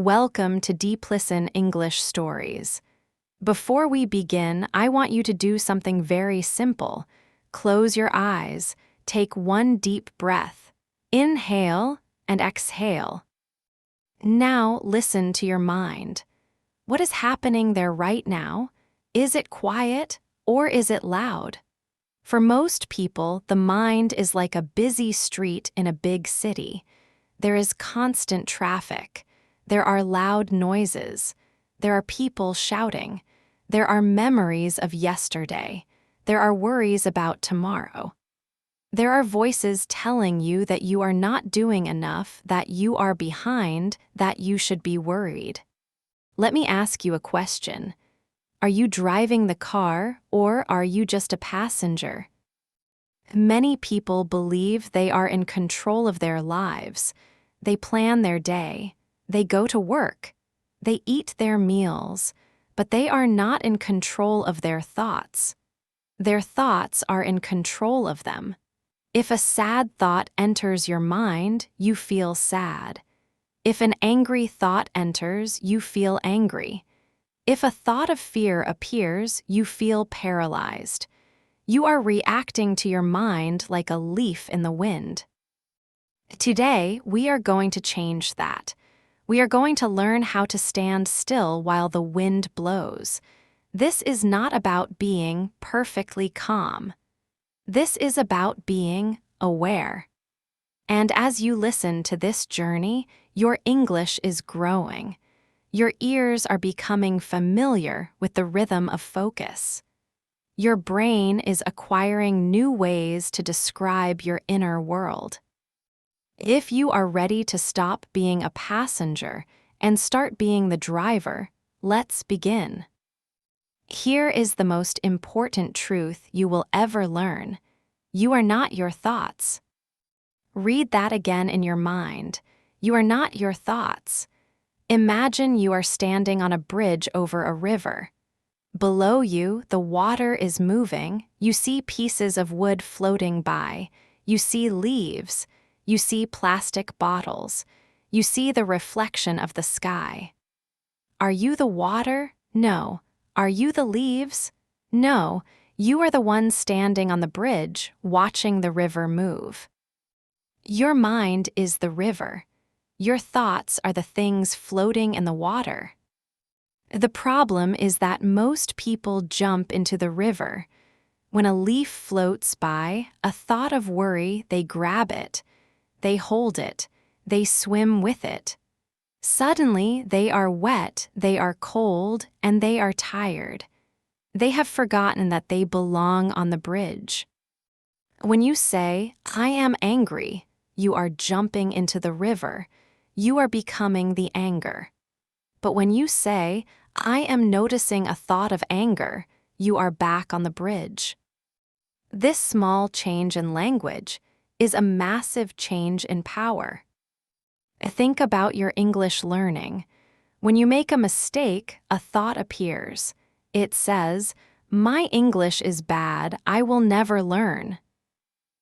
Welcome to DeepListen English Stories. Before we begin, I want you to do something very simple. Close your eyes, take one deep breath, inhale and exhale. Now listen to your mind. What is happening there right now? Is it quiet or is it loud? For most people, the mind is like a busy street in a big city. There is constant traffic. There are loud noises. There are people shouting. There are memories of yesterday. There are worries about tomorrow. There are voices telling you that you are not doing enough, that you are behind, that you should be worried. Let me ask you a question. Are you driving the car or are you just a passenger? Many people believe they are in control of their lives. They plan their day. They go to work. They eat their meals, but they are not in control of their thoughts. Their thoughts are in control of them. If a sad thought enters your mind, you feel sad. If an angry thought enters, you feel angry. If a thought of fear appears, you feel paralyzed. You are reacting to your mind like a leaf in the wind. Today, we are going to change that. We are going to learn how to stand still while the wind blows. This is not about being perfectly calm. This is about being aware. And as you listen to this journey, your English is growing. Your ears are becoming familiar with the rhythm of focus. Your brain is acquiring new ways to describe your inner world. If you are ready to stop being a passenger and start being the driver, let's begin. Here is the most important truth you will ever learn. You are not your thoughts. Read that again in your mind. You are not your thoughts. Imagine you are standing on a bridge over a river. Below you, the water is moving. You see pieces of wood floating by. You see leaves. You see plastic bottles. You see the reflection of the sky. Are you the water? No. Are you the leaves? No. You are the one standing on the bridge, watching the river move. Your mind is the river. Your thoughts are the things floating in the water. The problem is that most people jump into the river. When a leaf floats by, a thought of worry, they grab it. They hold it. They swim with it. Suddenly, they are wet, they are cold, and they are tired. They have forgotten that they belong on the bridge. When you say, "I am angry," you are jumping into the river. You are becoming the anger. But when you say, "I am noticing a thought of anger," you are back on the bridge. This small change in language is a massive change in power. Think about your English learning. When you make a mistake, a thought appears. It says, "My English is bad, I will never learn."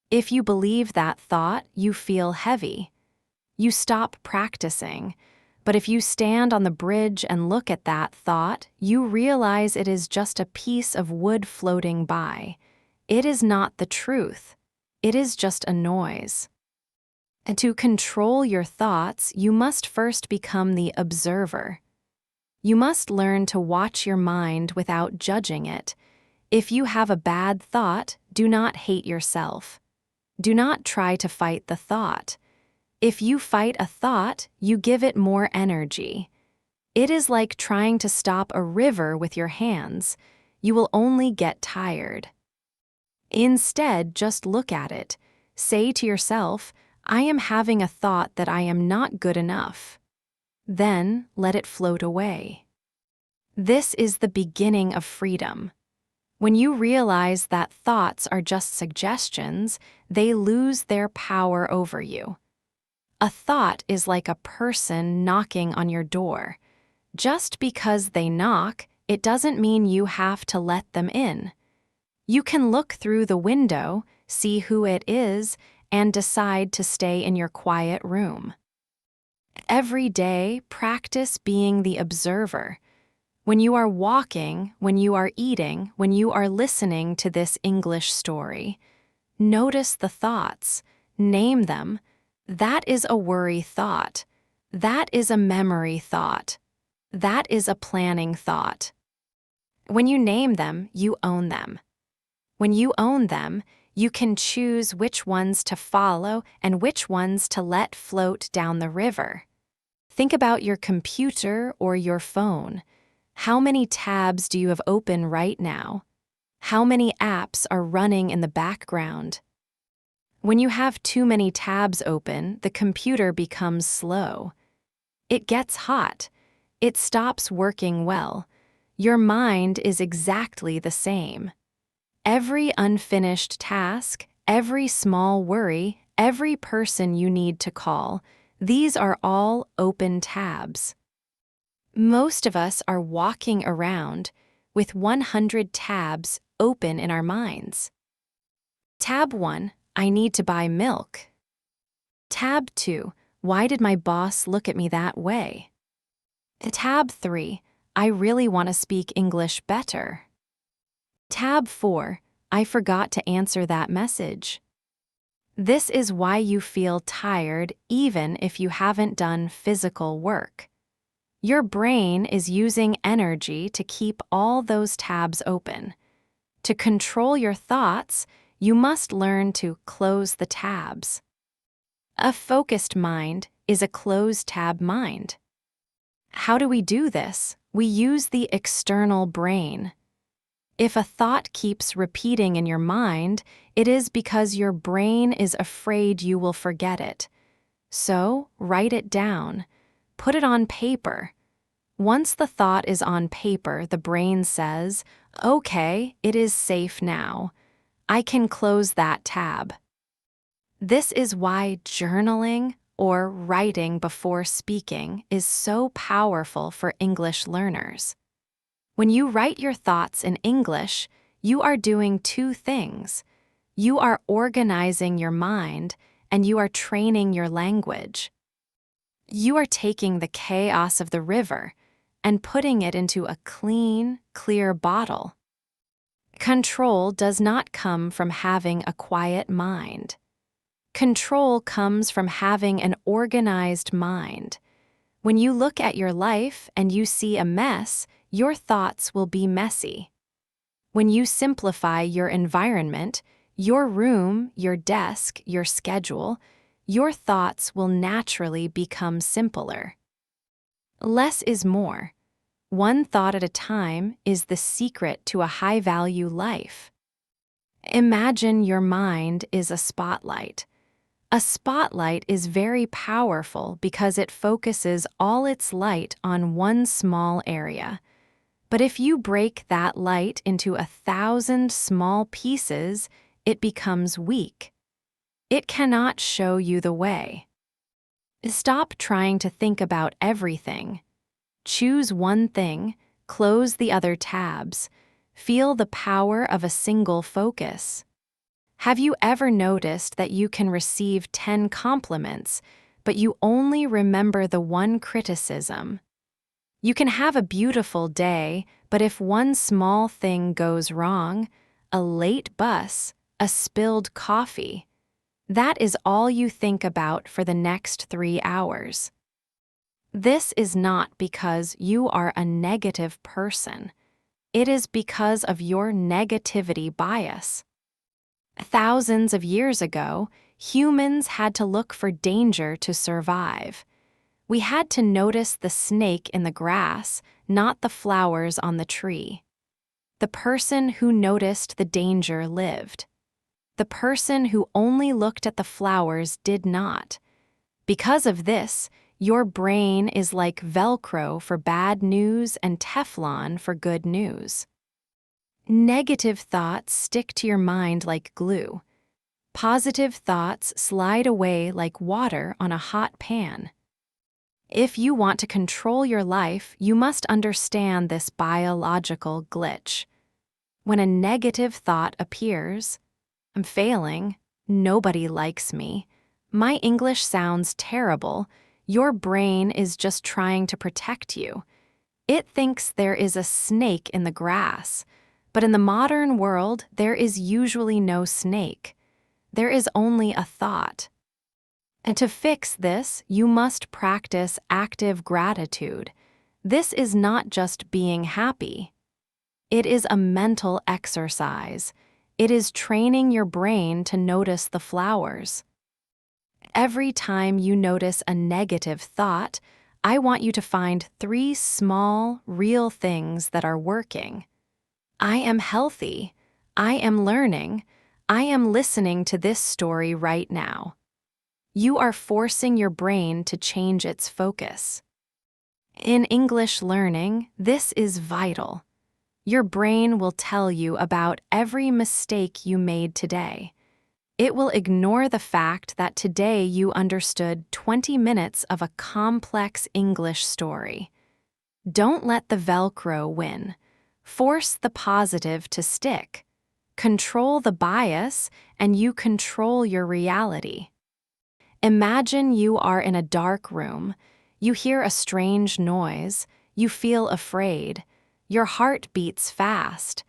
If you believe that thought, you feel heavy. You stop practicing. But if you stand on the bridge and look at that thought, you realize it is just a piece of wood floating by. It is not the truth. It is just a noise. And to control your thoughts, you must first become the observer. You must learn to watch your mind without judging it. If you have a bad thought, do not hate yourself. Do not try to fight the thought. If you fight a thought, you give it more energy. It is like trying to stop a river with your hands. You will only get tired. Instead, just look at it. Say to yourself, "I am having a thought that I am not good enough." Then let it float away. This is the beginning of freedom. When you realize that thoughts are just suggestions, they lose their power over you. A thought is like a person knocking on your door. Just because they knock, it doesn't mean you have to let them in. You can look through the window, see who it is, and decide to stay in your quiet room. Every day, practice being the observer. When you are walking, when you are eating, when you are listening to this English story, notice the thoughts, name them. That is a worry thought. That is a memory thought. That is a planning thought. When you name them, you own them. When you own them, you can choose which ones to follow and which ones to let float down the river. Think about your computer or your phone. How many tabs do you have open right now? How many apps are running in the background? When you have too many tabs open, the computer becomes slow. It gets hot. It stops working well. Your mind is exactly the same. Every unfinished task, every small worry, every person you need to call, these are all open tabs. Most of us are walking around with 100 tabs open in our minds. Tab 1, I need to buy milk. Tab 2, why did my boss look at me that way? Tab 3, I really want to speak English better. Tab 4, I forgot to answer that message. This is why you feel tired even if you haven't done physical work. Your brain is using energy to keep all those tabs open. To control your thoughts, you must learn to close the tabs. A focused mind is a closed tab mind. How do we do this? We use the external brain. If a thought keeps repeating in your mind, it is because your brain is afraid you will forget it. So, write it down. Put it on paper. Once the thought is on paper, the brain says, okay, it is safe now. I can close that tab. This is why journaling or writing before speaking is so powerful for English learners. When you write your thoughts in English, you are doing two things. You are organizing your mind and you are training your language. You are taking the chaos of the river and putting it into a clean, clear bottle. Control does not come from having a quiet mind. Control comes from having an organized mind. When you look at your life and you see a mess, your thoughts will be messy. When you simplify your environment, your room, your desk, your schedule, your thoughts will naturally become simpler. Less is more. One thought at a time is the secret to a high-value life. Imagine your mind is a spotlight. A spotlight is very powerful because it focuses all its light on one small area. But if you break that light into 1,000 small pieces, it becomes weak. It cannot show you the way. Stop trying to think about everything. Choose one thing, close the other tabs. Feel the power of a single focus. Have you ever noticed that you can receive 10 compliments, but you only remember the one criticism? You can have a beautiful day, but if one small thing goes wrong, a late bus, a spilled coffee, that is all you think about for the next 3 hours. This is not because you are a negative person. It is because of your negativity bias. Thousands of years ago, humans had to look for danger to survive. We had to notice the snake in the grass, not the flowers on the tree. The person who noticed the danger lived. The person who only looked at the flowers did not. Because of this, your brain is like Velcro for bad news and Teflon for good news. Negative thoughts stick to your mind like glue. Positive thoughts slide away like water on a hot pan. If you want to control your life, you must understand this biological glitch. When a negative thought appears, I'm failing, nobody likes me, my English sounds terrible, Your brain is just trying to protect you. It thinks there is a snake in the grass, but in the modern world, there is usually no snake. There is only a thought. And to fix this, you must practice active gratitude. This is not just being happy. It is a mental exercise. It is training your brain to notice the flowers. Every time you notice a negative thought, I want you to find 3 small, real things that are working. I am healthy. I am learning. I am listening to this story right now. You are forcing your brain to change its focus. In English learning, this is vital. Your brain will tell you about every mistake you made today. It will ignore the fact that today you understood 20 minutes of a complex English story. Don't let the Velcro win. Force the positive to stick. Control the bias, and you control your reality. Imagine you are in a dark room. You hear a strange noise. You feel afraid. Your heart beats fast.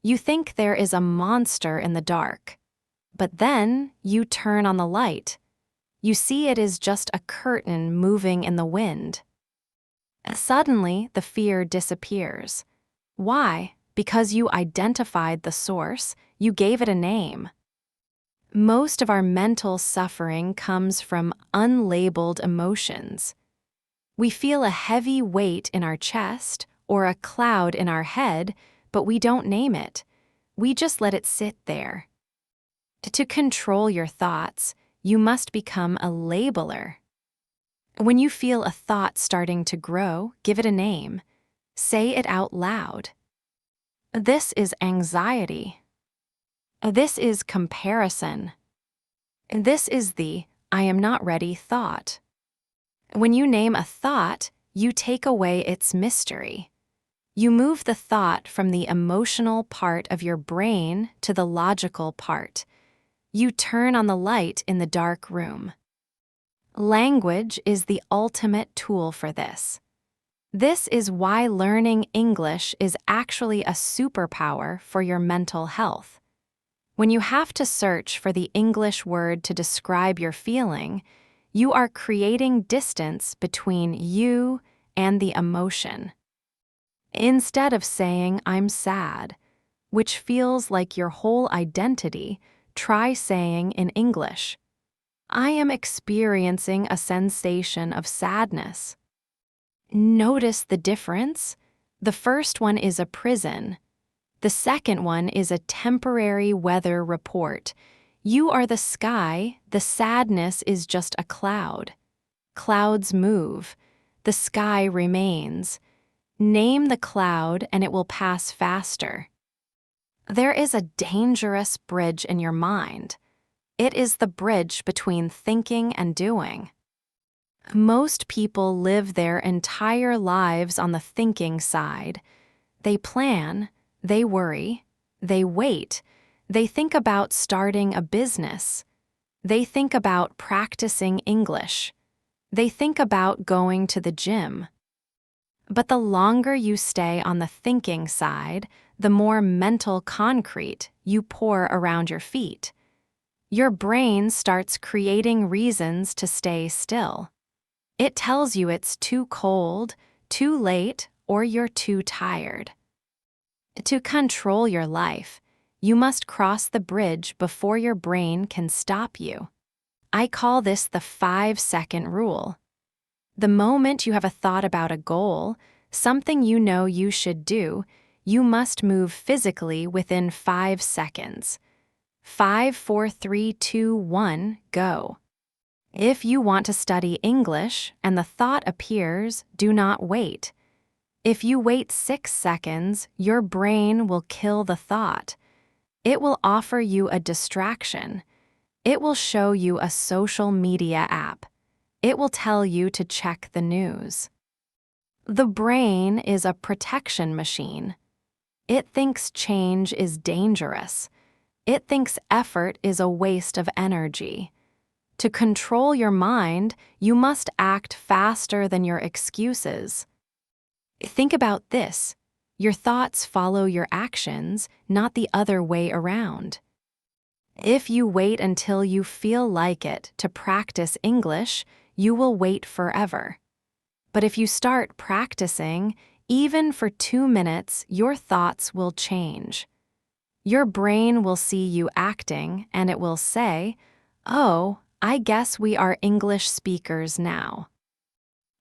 You think there is a monster in the dark. But then you turn on the light. You see it is just a curtain moving in the wind. Suddenly, the fear disappears. Why? Because you identified the source, you gave it a name. Most of our mental suffering comes from unlabeled emotions. We feel a heavy weight in our chest or a cloud in our head, but we don't name it. We just let it sit there. To control your thoughts, you must become a labeler. When you feel a thought starting to grow, give it a name. Say it out loud. This is anxiety. This is comparison. This is the I am not ready thought. When you name a thought, you take away its mystery. You move the thought from the emotional part of your brain to the logical part. You turn on the light in the dark room. Language is the ultimate tool for this. This is why learning English is actually a superpower for your mental health. When you have to search for the English word to describe your feeling, you are creating distance between you and the emotion. Instead of saying, "I'm sad," which feels like your whole identity, try saying in English, "I am experiencing a sensation of sadness." Notice the difference? The first one is a prison. The second one is a temporary weather report. You are the sky, the sadness is just a cloud. Clouds move. The sky remains. Name the cloud and it will pass faster. There is a dangerous bridge in your mind. It is the bridge between thinking and doing. Most people live their entire lives on the thinking side. They plan, they worry, they wait, they think about starting a business. They think about practicing English. They think about going to the gym. But the longer you stay on the thinking side, the more mental concrete you pour around your feet. Your brain starts creating reasons to stay still. It tells you it's too cold, too late, or you're too tired. To control your life, you must cross the bridge before your brain can stop you. I call this the 5-second rule. The moment you have a thought about a goal, something you know you should do, you must move physically within 5 seconds. 5, 4, 3, 2, 1, go. If you want to study English and the thought appears, do not wait. If you wait 6 seconds, your brain will kill the thought. It will offer you a distraction. It will show you a social media app. It will tell you to check the news. The brain is a protection machine. It thinks change is dangerous. It thinks effort is a waste of energy. To control your mind, you must act act faster than your excuses. Think about this. Your thoughts follow your actions, not the other way around. If you wait until you feel like it to practice English, you will wait forever. But if you start practicing, even for 2 minutes, your thoughts will change. Your brain will see you acting, and it will say, "Oh, I guess we are English speakers now."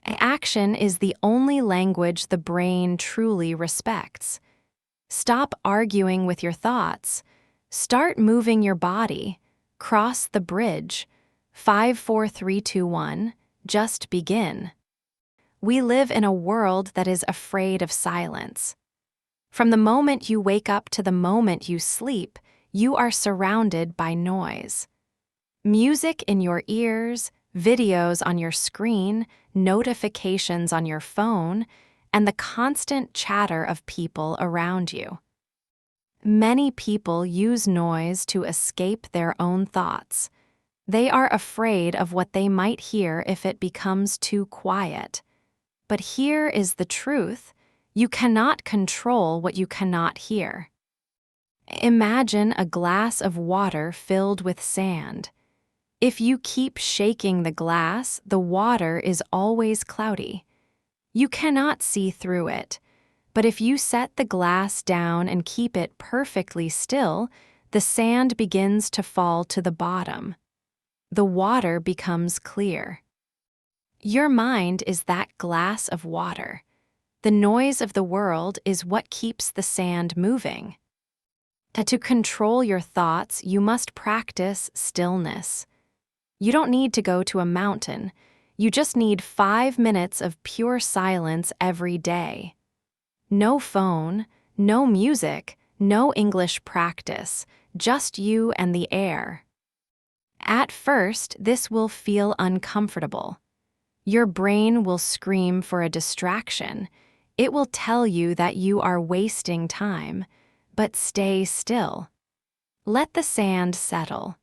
Action is the only language the brain truly respects. Stop arguing with your thoughts. Start moving your body. Cross the bridge. 5, 4, 3, 2, 1. Just begin. We live in a world that is afraid of silence. From the moment you wake up to the moment you sleep, you are surrounded by noise. Music in your ears, videos on your screen, notifications on your phone, and the constant chatter of people around you. Many people use noise to escape their own thoughts. They are afraid of what they might hear if it becomes too quiet. But here is the truth: you cannot control what you cannot hear. Imagine a glass of water filled with sand. If you keep shaking the glass, the water is always cloudy. You cannot see through it. But if you set the glass down and keep it perfectly still, the sand begins to fall to the bottom. The water becomes clear. Your mind is that glass of water. The noise of the world is what keeps the sand moving. To control your thoughts, you must practice stillness. You don't need to go to a mountain. You just need 5 minutes of pure silence every day. No phone, no music, no English practice, just you and the air. At first, this will feel uncomfortable. Your brain will scream for a distraction. It will tell you that you are wasting time, but stay still. Let the sand settle.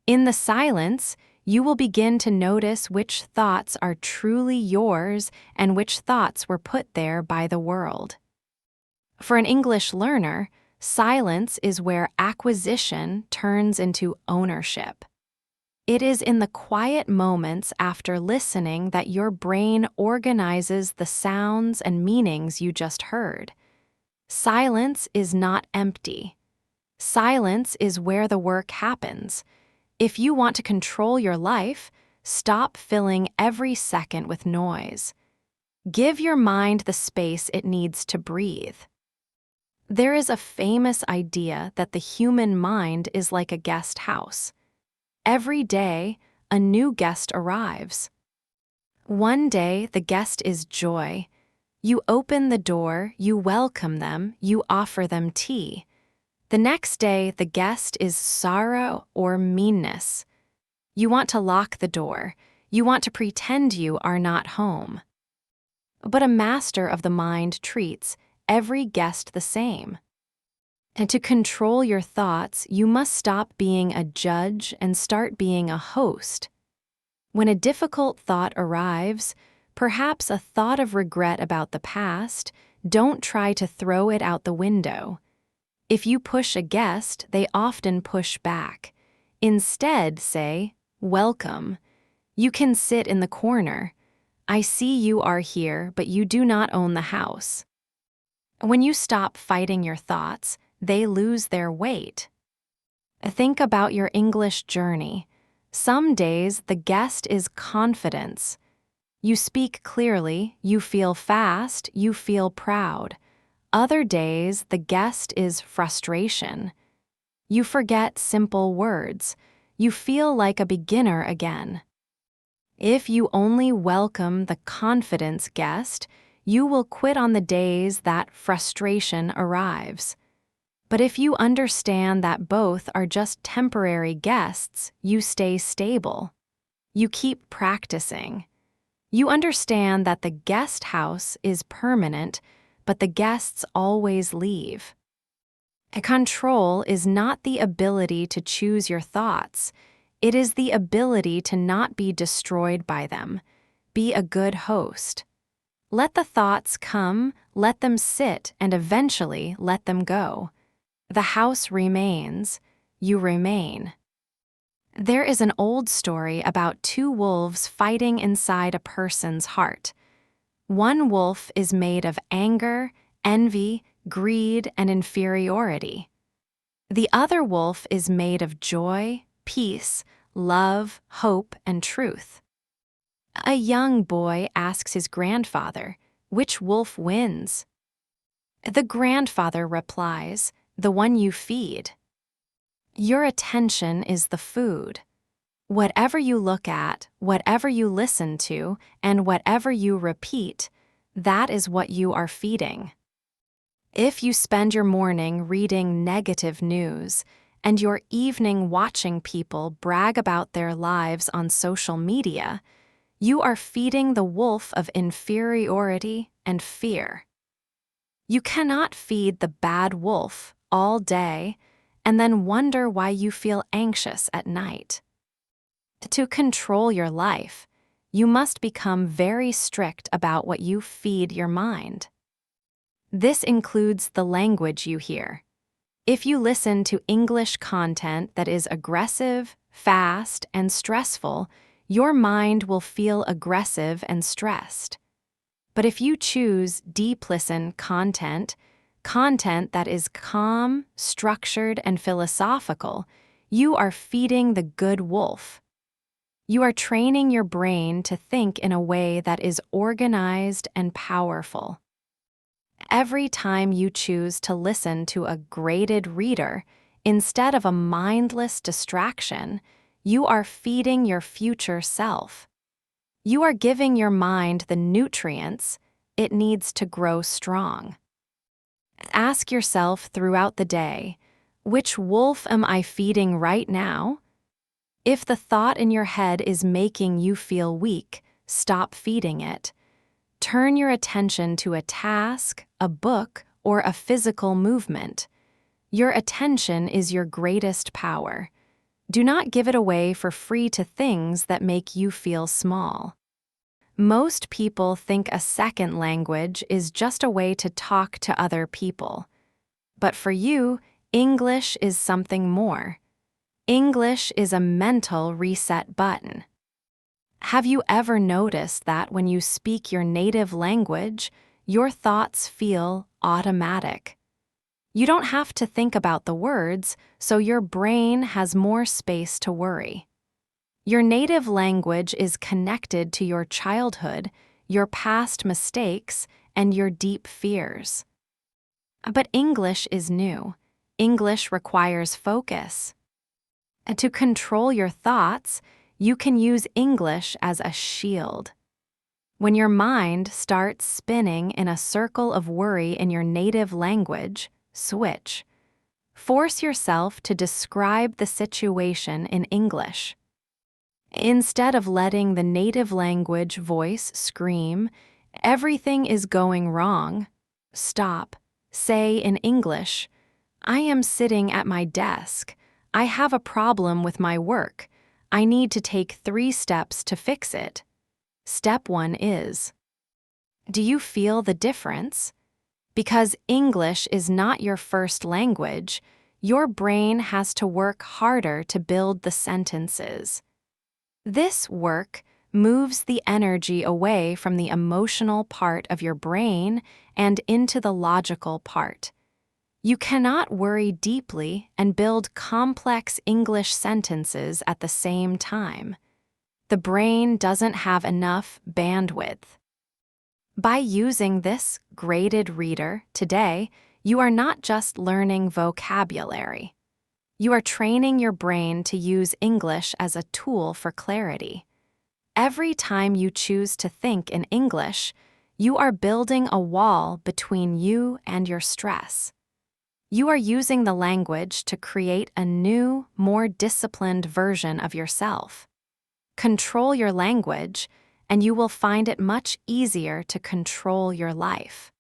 In the silence, you will begin to notice which thoughts are truly yours and which thoughts were put there by the world. For an English learner, silence is where acquisition turns into ownership. It is in the quiet moments after listening that your brain organizes the sounds and meanings you just heard. Silence is not empty. Silence is where the work happens. If you want to control your life, stop filling every second with noise. Give your mind the space it needs to breathe. There is a famous idea that the human mind is like a guest house. Every day, a new guest arrives. One day, the guest is joy. You open the door, you welcome them, you offer them tea. The next day, the guest is sorrow or meanness. You want to lock the door. You want to pretend you are not home. But a master of the mind treats every guest the same. And to control your thoughts, you must stop being a judge and start being a host. When a difficult thought arrives, perhaps a thought of regret about the past, don't try to throw it out the window. If you push a guest, they often push back. Instead, say, "Welcome. You can sit in the corner. I see you are here, but you do not own the house." When you stop fighting your thoughts, they lose their weight. Think about your English journey. Some days, the guest is confidence. You speak clearly, you feel fast, you feel proud. Other days, the guest is frustration. You forget simple words. You feel like a beginner again. If you only welcome the confidence guest, you will quit on the days that frustration arrives. But if you understand that both are just temporary guests, you stay stable. You keep practicing. You understand that the guest house is permanent, but the guests always leave. Control is not the ability to choose your thoughts. It is the ability to not be destroyed by them. Be a good host. Let the thoughts come, let them sit, and eventually let them go. The house remains, you remain. There is an old story about two wolves fighting inside a person's heart. One wolf is made of anger, envy, greed, and inferiority. The other wolf is made of joy, peace, love, hope, and truth. A young boy asks his grandfather, "Which wolf wins?" The grandfather replies, "The one you feed." Your attention is the food. Whatever you look at, whatever you listen to, and whatever you repeat, that is what you are feeding. If you spend your morning reading negative news and your evening watching people brag about their lives on social media, you are feeding the wolf of inferiority and fear. You cannot feed the bad wolf all day and then wonder why you feel anxious at night. To control your life, you must become very strict about what you feed your mind. This includes the language you hear. If you listen to English content that is aggressive, fast, and stressful, your mind will feel aggressive and stressed. But if you choose DeepListen content that is calm, structured, and philosophical, you are feeding the good wolf. You are training your brain to think in a way that is organized and powerful. Every time you choose to listen to a graded reader instead of a mindless distraction, you are feeding your future self. You are giving your mind the nutrients it needs to grow strong. Ask yourself throughout the day, which wolf am I feeding right now? If the thought in your head is making you feel weak, stop feeding it. Turn your attention to a task, a book, or a physical movement. Your attention is your greatest power. Do not give it away for free to things that make you feel small. Most people think a second language is just a way to talk to other people. But for you, English is something more. English is a mental reset button. Have you ever noticed that when you speak your native language, your thoughts feel automatic? You don't have to think about the words, so your brain has more space to worry. Your native language is connected to your childhood, your past mistakes, and your deep fears. But English is new. English requires focus. And to control your thoughts, you can use English as a shield. When your mind starts spinning in a circle of worry in your native language, switch. Force yourself to describe the situation in English. Instead of letting the native language voice scream, "Everything is going wrong," stop. Say in English, "I am sitting at my desk. I have a problem with my work. I need to take 3 steps to fix it." Step 1 is. Do you feel the difference? Because English is not your first language, your brain has to work harder to build the sentences. This work moves the energy away from the emotional part of your brain and into the logical part. You cannot worry deeply and build complex English sentences at the same time. The brain doesn't have enough bandwidth. By using this graded reader today, you are not just learning vocabulary. You are training your brain to use English as a tool for clarity. Every time you choose to think in English, you are building a wall between you and your stress. You are using the language to create a new, more disciplined version of yourself. Control your language, and you will find it much easier to control your life.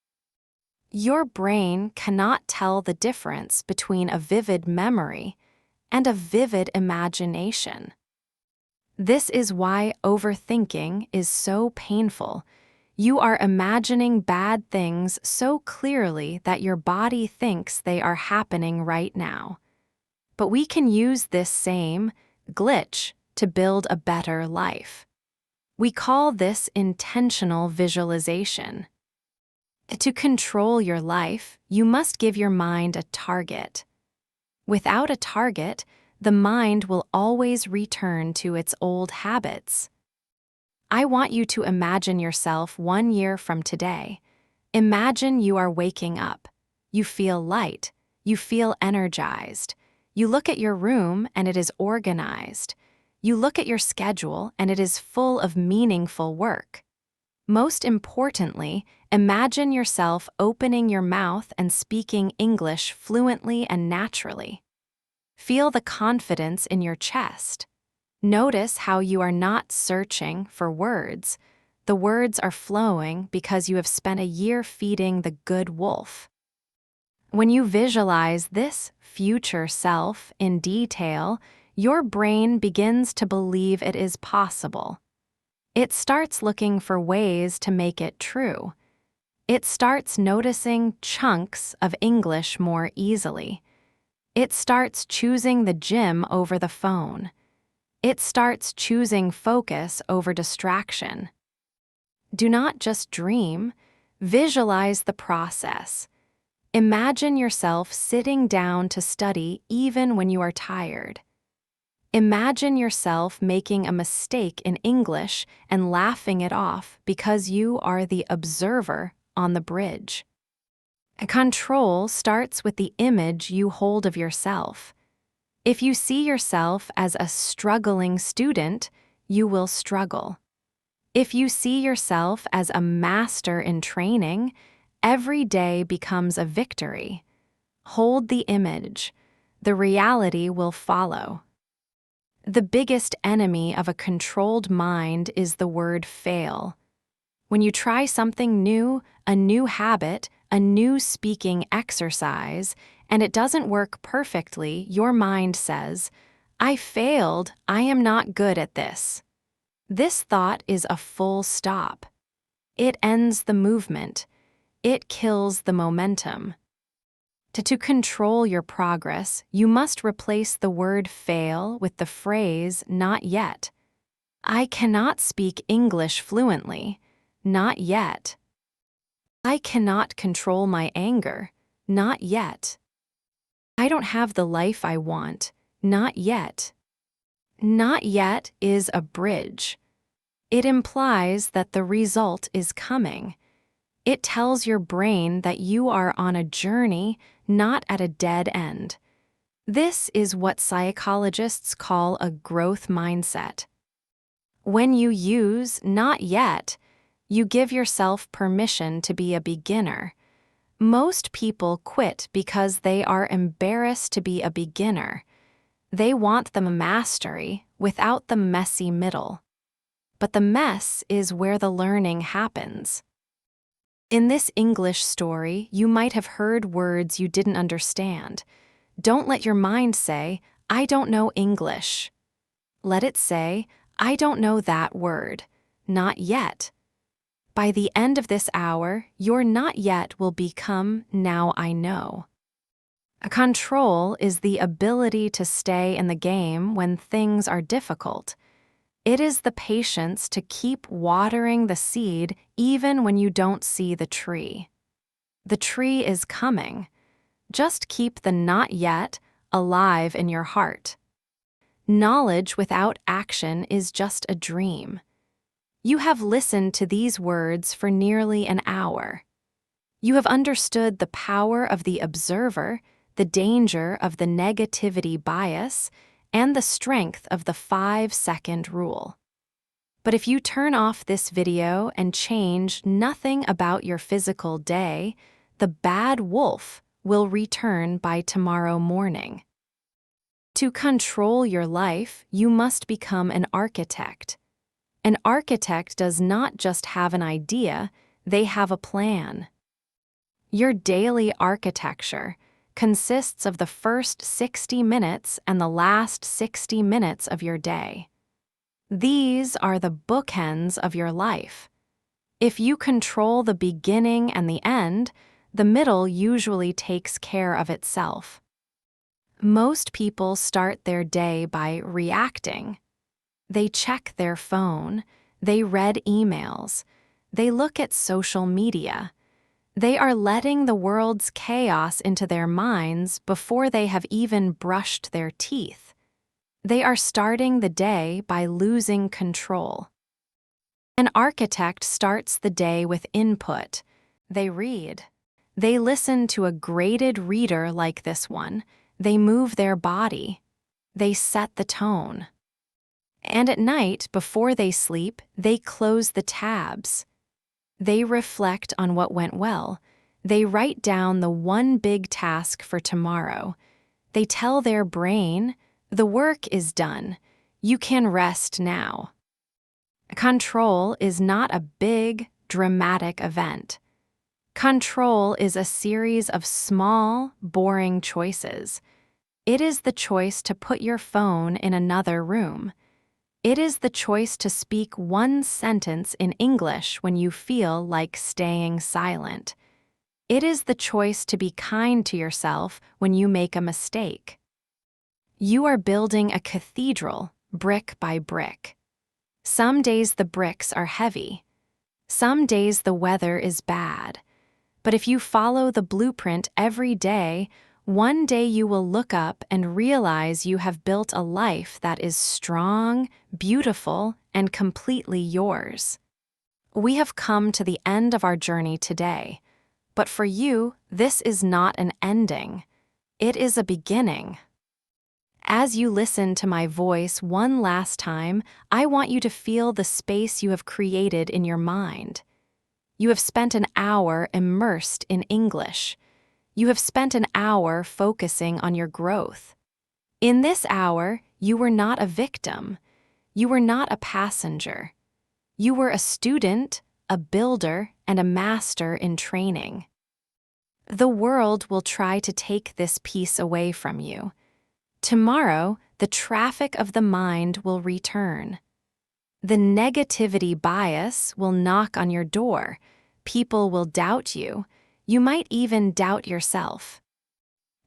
Your brain cannot tell the difference between a vivid memory and a vivid imagination. This is why overthinking is so painful. You are imagining bad things so clearly that your body thinks they are happening right now. But we can use this same glitch to build a better life. We call this intentional visualization. To control your life, you must give your mind a target. Without a target, the mind will always return to its old habits. I want you to imagine yourself 1 year from today. Imagine you are waking up. You feel light. You feel energized. You look at your room and it is organized. You look at your schedule and it is full of meaningful work. Most importantly, imagine yourself opening your mouth and speaking English fluently and naturally. Feel the confidence in your chest. Notice how you are not searching for words. The words are flowing because you have spent a year feeding the good wolf. When you visualize this future self in detail, your brain begins to believe it is possible. It starts looking for ways to make it true. It starts noticing chunks of English more easily. It starts choosing the gym over the phone. It starts choosing focus over distraction. Do not just dream, visualize the process. Imagine yourself sitting down to study even when you are tired. Imagine yourself making a mistake in English and laughing it off because you are the observer on the bridge. Control starts with the image you hold of yourself. If you see yourself as a struggling student, you will struggle. If you see yourself as a master in training, every day becomes a victory. Hold the image. The reality will follow. The biggest enemy of a controlled mind is the word fail. When you try something new, a new habit, a new speaking exercise, and it doesn't work perfectly, your mind says, "I failed, I am not good at this." This thought is a full stop. It ends the movement. It kills the momentum. To control your progress, you must replace the word fail with the phrase not yet. I cannot speak English fluently. Not yet. I cannot control my anger. Not yet. I don't have the life I want. Not yet. Not yet is a bridge. It implies that the result is coming. It tells your brain that you are on a journey, not at a dead end. This is what psychologists call a growth mindset. When you use not yet, you give yourself permission to be a beginner. Most people quit because they are embarrassed to be a beginner. They want the mastery without the messy middle. But the mess is where the learning happens. In this English story, you might have heard words you didn't understand. Don't let your mind say, "I don't know English." Let it say, "I don't know that word. Not yet." By the end of this hour, your not yet will become now I know. A control is the ability to stay in the game when things are difficult. It is the patience to keep watering the seed even when you don't see the tree. The tree is coming. Just keep the not yet alive in your heart. Knowledge without action is just a dream. You have listened to these words for nearly an hour. You have understood the power of the observer, the danger of the negativity bias, and the strength of the 5-second rule. But if you turn off this video and change nothing about your physical day, the bad wolf will return by tomorrow morning. To control your life, you must become an architect. An architect does not just have an idea, they have a plan. Your daily architecture consists of the first 60 minutes and the last 60 minutes of your day. These are the bookends of your life. If you control the beginning and the end, the middle usually takes care of itself. Most people start their day by reacting. They check their phone, they read emails, they look at social media. They are letting the world's chaos into their minds before they have even brushed their teeth. They are starting the day by losing control. An architect starts the day with input. They read. They listen to a graded reader like this one. They move their body. They set the tone. And at night, before they sleep, they close the tabs. They reflect on what went well. They write down the one big task for tomorrow. They tell their brain, the work is done. You can rest now. Control is not a big, dramatic event. Control is a series of small, boring choices. It is the choice to put your phone in another room. It is the choice to speak one sentence in English when you feel like staying silent. It is the choice to be kind to yourself when you make a mistake. You are building a cathedral, brick by brick. Some days the bricks are heavy. Some days the weather is bad. But if you follow the blueprint every day, one day you will look up and realize you have built a life that is strong, beautiful, and completely yours. We have come to the end of our journey today, but for you, this is not an ending. It is a beginning. As you listen to my voice one last time, I want you to feel the space you have created in your mind. You have spent an hour immersed in English. You have spent an hour focusing on your growth. In this hour, you were not a victim. You were not a passenger. You were a student, a builder, and a master in training. The world will try to take this piece away from you. Tomorrow, the traffic of the mind will return. The negativity bias will knock on your door. People will doubt you. You might even doubt yourself.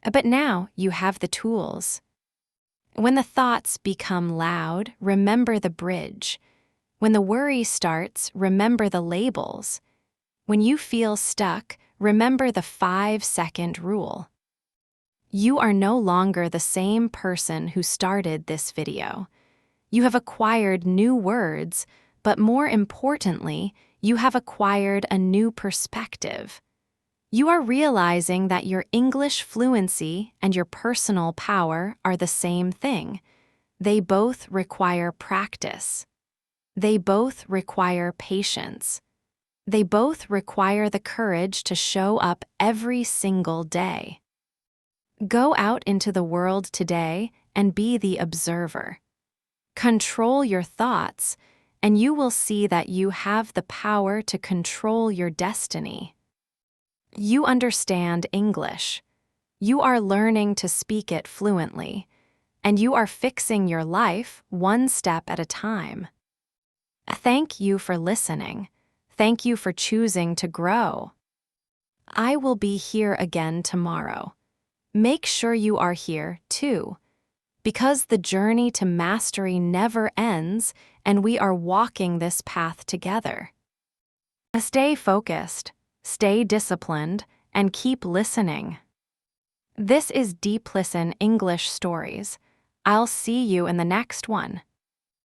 But now you have the tools. When the thoughts become loud, remember the bridge. When the worry starts, remember the labels. When you feel stuck, remember the 5-second rule. You are no longer the same person who started this video. You have acquired new words, but more importantly, you have acquired a new perspective. You are realizing that your English fluency and your personal power are the same thing. They both require practice. They both require patience. They both require the courage to show up every single day. Go out into the world today and be the observer. Control your thoughts, and you will see that you have the power to control your destiny. You understand English. You are learning to speak it fluently, and you are fixing your life one step at a time. Thank you for listening. Thank you for choosing to grow. I will be here again tomorrow. Make sure you are here, too, because the journey to mastery never ends, and we are walking this path together. Stay focused, stay disciplined, and keep listening. This is DeepListen English Stories. I'll see you in the next one.